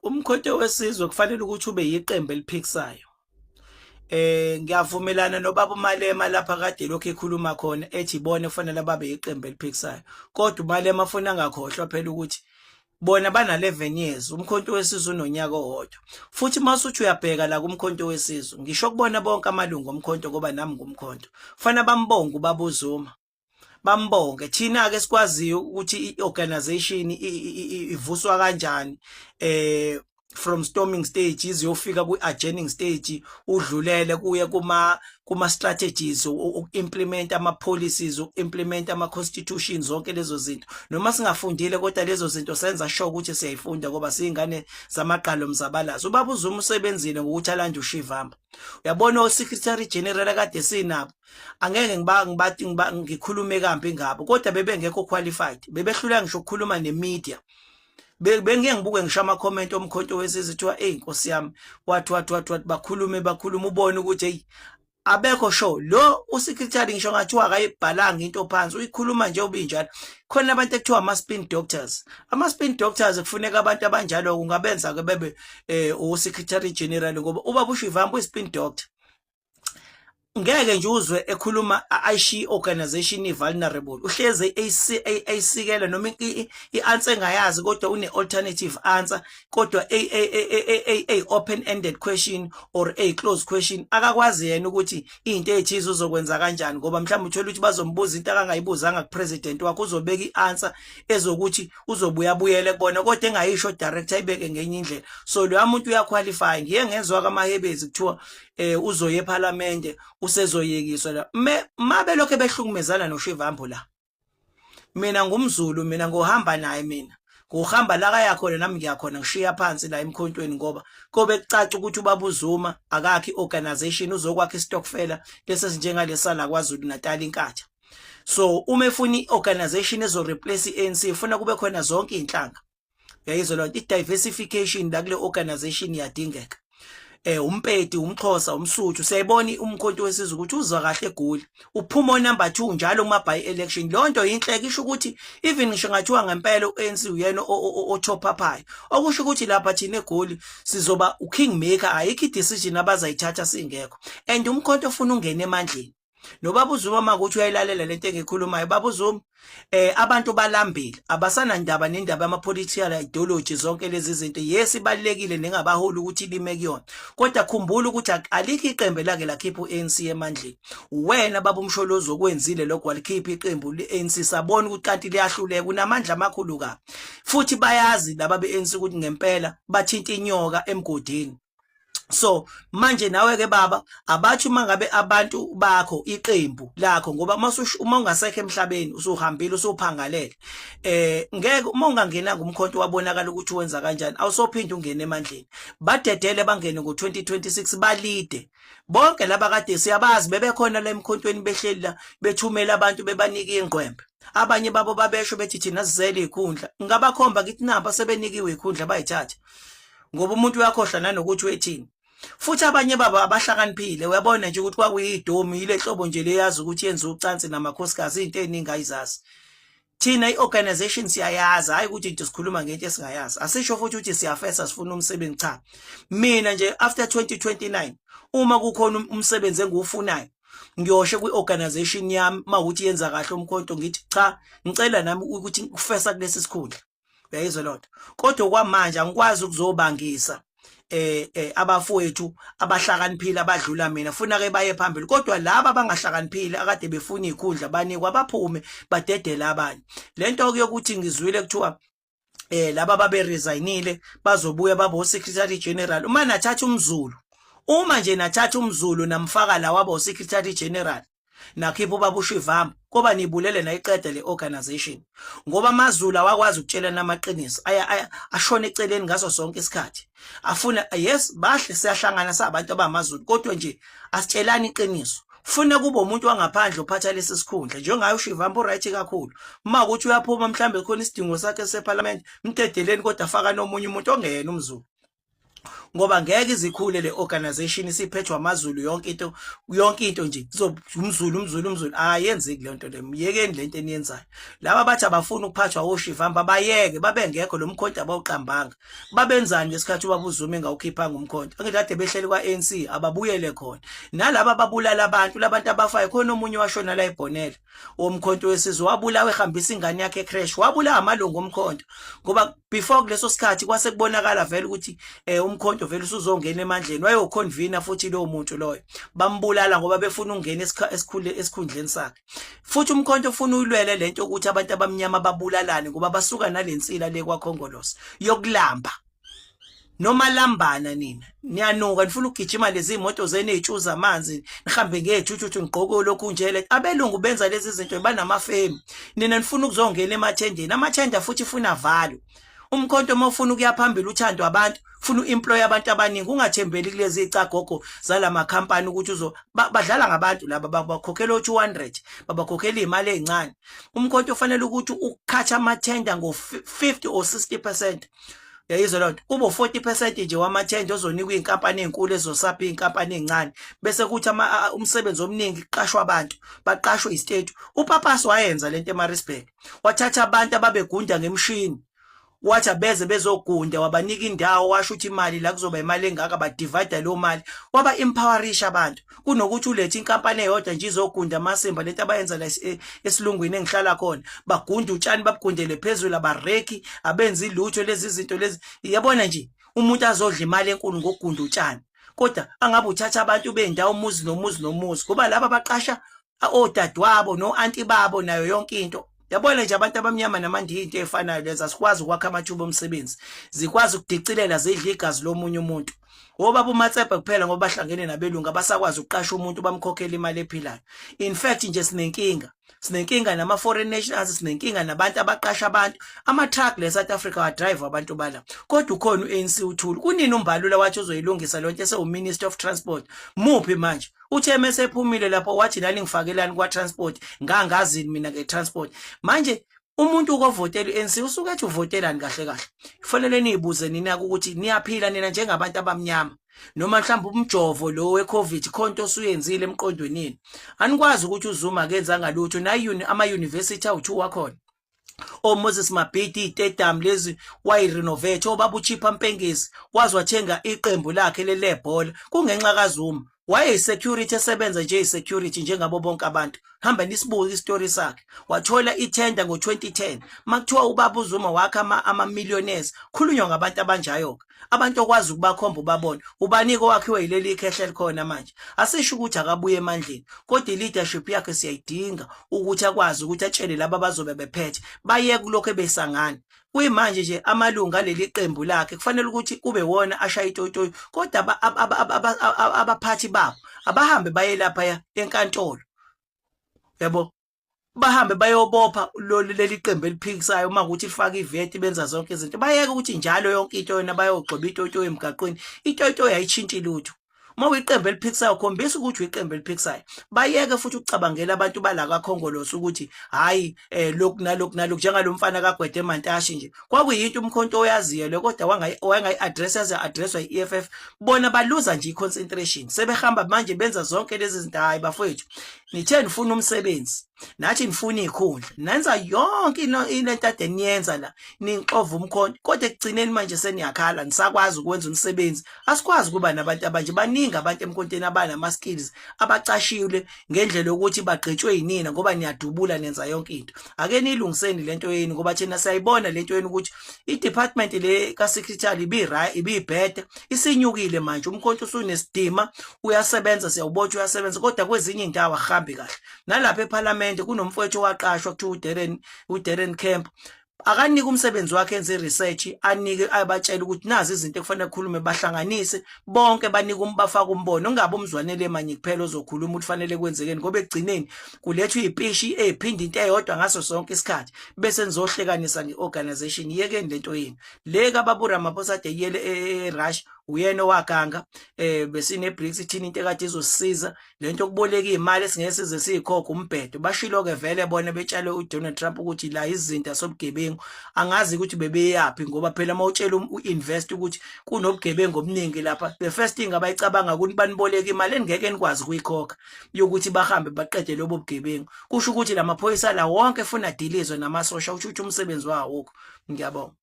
Umkhonto wesizwe kufanele ukuthi ube yiqembu eliphikisayo. Ngiyavumelana nobaba uMalema lapha kade lokho ekhuluma khona ethi ibona kufanele babe yiqembu eliphikisayo. Kodwa uMalema afuna angakhohlwa phela ukuthi bona bana 11 years, umkhonto wesizwe unonyaka owodwa. Futhi masuthi uyabheka la kumkhonto wesizwe, ngisho kubona bonke amalungu omkhonto ngoba nami ngumkhonto. Kufanele bambonge ubaba uZuma. Bambonge thina ke sikwaziyo ukuthi iorganization ivuswa kanjani from storming stage iziyofika ku-adjourning stage udlulele kuye kuma strategies uku-implement ama-policies uku-implement ama-constitutions zonke lezo zinto. Noma singafundile kodwa lezo zinto senza sure ukuthi siyayifunda ngoba siyingane zamaqalo mzabalazo. Ubaba uZuma usebenzile ngokuthi alande uShivamba. Uyabona o-Secretary General kade sinabo angeke ngikhulume kambi ngabo kodwa bebengekho qualified, bebehlula ngisho ukukhuluma nemedia. Bengeke ngibuke ngisho ama-comment omkhonto wesizwe kuthiwa Nkosi yami wathi bakhulume ubone ukuthi hey abekho sure lo uSecretary ngisho ngathiwa akayibhalanga into phansi uyikhuluma nje ubinjalo. Khona abantu ekuthiwa ama-spin doctors. Ama-spin doctors kufuneka abantu abanjalo kungabenza ke bebe uSecretary General ngoba ubaba uShivamba uyi-spin doctor. Ngeke nje uzwe ekhuluma ayishi organization vulnerable uhleze ayisikela noma ianswer engayazi kodwa une alternative answer kodwa a open ended question or a closed question akakwazi yena ukuthi izinto ezithize uzokwenza kanjani ngoba mhlawumbe uthola ukuthi bazombuza into akangayibuzanga kupresident wakhe uzobeka ianswer ezokuthi uzobuya buyele kubona kodwa engayisho director ayibeke ngenye indlela. So lo muntu uyaqualify. Ngiye ngezwe kamahebezi kuthiwa uzoye eParliament usezoyekiswa la mabe lokho behlukumezana noShivambo la. Mina ngumZulu, mina ngohamba naye, mina ngohamba la kaya khona nami ngiyakhona ngishiya phansi la emkhontweni ngoba kobe kucaca ukuthi ubaba uZuma akakhi organization uzokwakha istokfela lesi njengalesa la kwaZulu Natal inkatha. So uma efuna iorganization ezo replace iANC ifuna kube khona zonke inhlanga. Uyayizwa lonto, i-diversification la kule organization iyadingeka. Umpedi, umXhosa, umSuthu siyayibona umkhonto wesizwe ukuthi uzwa kahle eGoli uphuma number 2 njalo kuma by election. Lonto yinhleke isho ukuthi even ngisho ngathiwa ngempela uANC uyena othophayo okusho ukuthi lapha thina eGoli sizoba ukingmaker, ayikho idecision abazayithatha singekho and umkhonto ufuna ungena emandleni. Nobaba uZuma makuthi uyayilalela lento engikhulumayo baba uZuma abantu balambile abasanandaba nendaba yama-political ideology zonke lezi zinto. Yes ibalekile nengabaholi ukuthi lime kuyona kodwa khumbula ukuthi alikho iqembu lake lakhipha uANC emandleni. Wena baba uMsholozi okwenzile lokho walikhipha iqembu leANC sabona ukuthi kanti liyahluleka kunamandla amakhulu kabi futhi bayazi laba beANC ukuthi ngempela bathinta inyoka emgodini. So manje nawe ke baba abathi mangabe abantu bakho iqembu lakho ngoba uma ungasekho emhlabeni usuhambile usuphangalele ngeke uma ungangena ngumkhonto wabonakala ukuthi wenza kanjani awusophinda ungene emandleni. Badedele bangene ngo2026 balide bonke laba kade siyabazi bebekhona la emkhontweni behleli la bethumela abantu bebanika ingqwembe. Abanye babo babesho bethi thina sizele ikhundla ngabakhomba ngithi namba sebenikiwe ikhundla bayithatha ngoba umuntu uyakhohlwa nanokuthi wethini. Futhi abanye baba abahlakaniphile uyabona nje ukuthi kwakuyidomi ile hlobo nje leyazi ukuthi yenza ucansi namakhosikazi izinto eziningi ayizazi. Thina iorganization siyayazi hayi ukuthi into sikhuluma ngento esingayazi. Asisho futhi ukuthi siyafesa sifuna umsebenzi cha. Mina nje after 2029 uma kukhona umsebenzi engiwufunayo ngiyoshe kwiorganization yami mawukuthi yenza kahle umkhonto ngithi cha ngicela nami ukuthi ufesa kulesi sikhundla. Uyayizwa lonto kodwa kwamanje angikwazi ukuzobangisa abafowethu abahlakaniphile abadlula mina funa ke baye phambili kodwa laba abangahlakaniphile akade befuna ikhundla banikwa baphume badedele abanye. Lento yokuthi ngizwile kuthiwa laba babe resignile bazobuya babo secretary general. Uma nathatha umZulu, uma nje nathatha umZulu namfaka la wabo secretary general nakhipha ubaba uShivamba koba nibulele nayiqede le organization ngoba amaZulu awakwazi ukutshela namaqiniso ashona eceleni ngaso sonke isikhathi. Afuna yes bahle siyahlangana sabantu abamaZulu kodwa nje asitshelani iqiniso. Funa kube umuntu wangaphandle uphatha lesi sikhundla njengayo uShivamba right kakhulu. Uma ukuthi uyaphuma mhlambe khona isidingo sakhe seParliament mdedeleni kodwa afaka nomunye umuntu ongena umZulu. ngoba ngeke izikhule le organization isiphethwe amaZulu yonke into nje umZulu ayenzeki le nto le. Myekeni le nto eniyenzayo. Laba bathi abafuna ukuphathwa oshivamba bayeke babengekho lo mkhonto abawuqambanga. Babenzani ngesikhathi ubaba uZuma engawukhiphanga umkhonto? Angithi kade behleli kwa ANC ababuyele khona. Nalaba babulala abantu labantu abafayo khona omunye washona la eBhonela omkhonto wesizwe wabulawa ehambisa ingane yakhe ecrash wabulawa amalungu omkhonto ngoba before kuleso sikhathi kwase kubonakala vele ukuthi umkhonto vele usuzongena emandleni wayoconvener futhi lo muntu loyo bambulala ngoba befuna ukungena esikhundleni sakhe. Futhi umkhonto ufuna ulwele lento ukuthi abantu abamnyama babulalane ngoba basuka nalensila le kwaKhongolose yokulamba. Noma lambana nina niyanuka nifuna ukugijima lezi imoto zenu ezitshuza amanzi nihambe ngethuthu nigqoke lokhu nje abelungu benza lezi zinto banamafemi nina nifuna ukuzongena emathendeni amathenda futhi ifuna value. Umkhonto mawufuna ukuya phambili uthando abantu ufuna uemploy abantu abaningi ungathembeli kulezi icagogo zalama company ukuthi badlala ngabantu laba bakhokhela u200 babakhokhela imali ezincane. Umkhonto ufanele ukuthi ukhatha amathenda ngo50 or 60%. Yayizwa lonto kube 40% nje wamathenda ozonikwa inkampani ezinkulu ezosapha inkampani ezincane bese kuthi umsebenzi omningi kuqashwa abantu baqashwe istate. Upapaso wayenza lento eMaritzburg wathatha abantu ababegunda ngemshini wathi abeze bezogunda wabanika indawo washo ukuthi imali la kuzoba imali engaka badivide lo mali waba empowerisha abantu kunokuthi ulethe inkampani eyodwa nje izogunda amasimba lento abayenza la esilungwini engihlala khona bagunda utshani babugundele phezulu abareki abenza ilutho lezi zinto lezi. Yabona nje umuntu azodla imali enkulu ngokugunda utshani kodwa angabe uthatha abantu bendawo umuzi nomuzi ngoba laba baqasha odadewabo no anti babo nayo yonke into. Yabona nje abantu abamnyama namanje into efanayo lezi asikwazi ukwakha amathuba omsebenzi zikwazi ukudicilela zidla igazi lomunye umuntu. Obaba uMatsepe kuphela ngoba bahlangene nabelungu abasakwazi ukuqasha umuntu bamkhokhela imali ephilayo. In fact nje sinenkinga nama foreign nationals sinenkinga nabantu abaqasha abantu ama-truck le South Africa wa drive abantu bala kodwa ukhona uANC uThuli kunini umbalula wathi uzoyilungisa lonke Minister of Transport muphi manje uthe mase ephumile lapho wathi nani ngifakelani kwa transport ngangazini mina nge-transport manje umuntu ukovotela iANC usuke ethi uvotelani kahle kufanele niyibuze nina ukuthi niyaphila nina njengabantu abamnyama noma mhlawumbe umjovo lo weCovid khonto osuyenzile emqondweni yini. Anikwazi ukuthi uZuma akenzanga lutho ama-university awu2 wakhona Moses Mabhidi iTedam lezi wayirenovate obaba uChipha Mpengezi wazi wathenga iqembu lakhe lebhola kungenxa kaZuma. Security esebenza nje security njengabo bonke abantu. Hamba nisibuke istory sakhe. Wathola itender ngo2010. Makuthiwa ubaba uZuma wakha ama-millionaires. Khulunywa ngabantu abanjayo. Abantu okwazi ukubakhomba ubabona. Ubaniko wakhiwe yileli ikhehle likhona manje. Asisho ukuthi akabuye emandleni. Kodwa leadership yakhe siyayidinga ukuthi akwazi ukuthi atshele laba bazobe bephethe. Bayeke kulokho ebesangana. Kuyimanje nje amalunga leli qembu lakhe kufanele ukuthi kube wona ashaya itotoyi kodwa abaphathi babo abahambe baye lapha enkantolo. Yabo bahambe bayobopha leli qembu eliphikisayo uma ukuthi lifaka iVT benza zonke izinto bayeke ukuthi njalo yonke into yona bayogxiba itotoyi emgaqweni. Itotoyi ayitshintshi lutho. Uma uyiqembu eliphikisayo khombisa ukuthi uyiqembu eliphikisayo. Bayeke futhi ukucabangela abantu bala kaKhongolose ukuthi hayi lokhu nalokhu njengalo mfana kaGwede Mantashe nje. Kwakuyinto umkhonto oyaziyo le kodwa wangayi-addresswa yi-EFF bona baluza nje i-concentration. Sebehamba manje benza zonke lezi zinto hayi bafowethu. Nithe nifuna umsebenzi nathi nifuna ikhundla nenza yonke into ade niyenza la ninxova umkhonto kodwa ekugcineni manje seniyakhala nisakwazi ukwenza umsebenzi. Asikwazi kuba nabantu abanje baningi abantu emkhonteni abanama skills abacashiwe ngendlela ukuthi bagqitshwe yinina ngoba niyadubula nenza yonke into. Ake nilungiseni lento yeni ngoba thina sayibona lento yeni ukuthi i-department le ka-secretary ibibhede isinyukile manje umkhonto usunesidima uyasebenza siyawubotshwa uyasebenza kodwa kwezinye indawo ahambi kahle. Nalapha eParliament kunomfowethu waqashwa kuthiwa uDarren Kemp akanika umsebenzi wakhe enze research anike abatshela ukuthi nazi izinto ekufanele ukukhulume bahlanganise bonke banika bafaka umbono ungabe umzwanele manje kuphela ozokhuluma ufanele kwenzekeni ngoba ekugcineni kulethwa izipishi eziphinda into eyodwa ngaso sonke isikhathi bese nizohlekanisa ngeorganization. Yekeni lento yini le kaBaba uRamaphosa ade yele eRussia uyena owaganga besine BRICS thina into ekade izosisiza lento yokuboleka imali esingeke size siyikhokhe umbhedo bashilo ke vele bona betshale uDonald Trump ukuthi la izinto sobugebengu angazi ukuthi bebeyapi ngoba phela mawutshela uinvest ukuthi kunobugebengu obuningi lapha the first thing abayicabanga ukuthi baniboleka imali engeke nikwazi ukuyikhokha yokuthi bahambe baqede lobo bugebengu kusho ukuthi lamaphoyisa la wonke efuna dilizwe namasosha ukuthi umsebenzi wawo ngiyabonga.